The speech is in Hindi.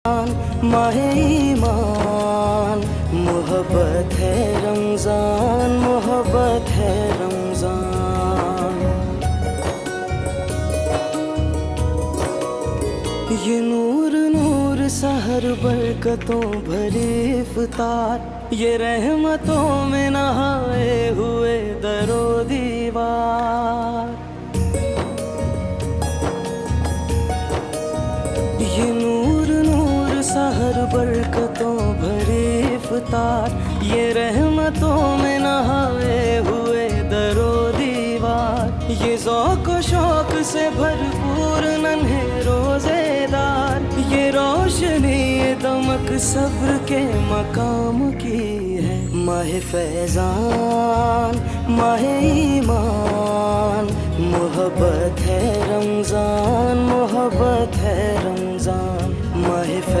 माहे ईमान मोहब्बत है रमज़ान, मोहब्बत है रमज़ान। ये नूर नूर सहर बरकतों भरी इफ्तार, ये रहमतों में नहाए हुए दरो दीवार। ये नूर नूर सहर बरकतों भरी इफ्तार, ये रहमतों में नहाए हुए दरो दीवार। ये ज़ौक़ शौक़ से भरपूर नन्हे रोज़ेदार, ये रोशनी ये दमक सब्र के मकाम की है। माहे फैज़ान माहे ईमान मोहब्बत है रमज़ान, मोहब्बत है रमज़ान। माहे